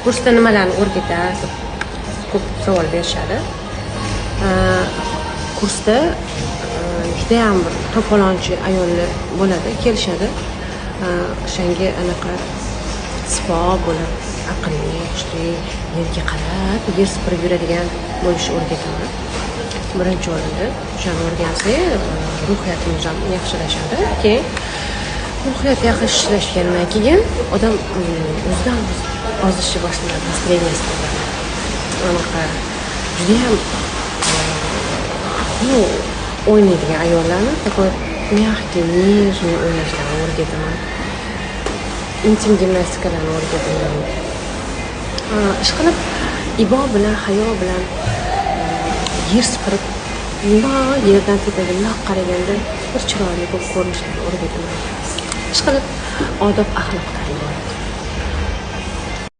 kursda nimalarni o'rgatasiz? Ko'p savol berishadi. Kursda juda ham bir to'polonchi ayollar bo'ladi, kelishadi. O'shanga anaqa sipo bo'lib, aqlli, kuchli, yerga qarab, yer supurib yuradigan bo'lishni o'rgataman. Birinchi o'rinda o'shani o'rgansak, ruhiyatimiz ham yaxshilashadi. Keyin ruhiyat yaxshilashgandan keyin odam o'zidan o'zi ozishni boshlaydi, настроенияsi bo'ladi. Anaqa juda ham o'ynaydigan ayollarni такой мягкий, нежный o'ynashlarni o'rgataman. Intim gimnastikalarni o'rgataman. Ishqilib ibo bilan, hayo bilan yer supurib, yerdan tepaga qaraganda bir chiroyli ko'p ko'rinishlarni o'rgataman. Ishqilib odob axloqlarni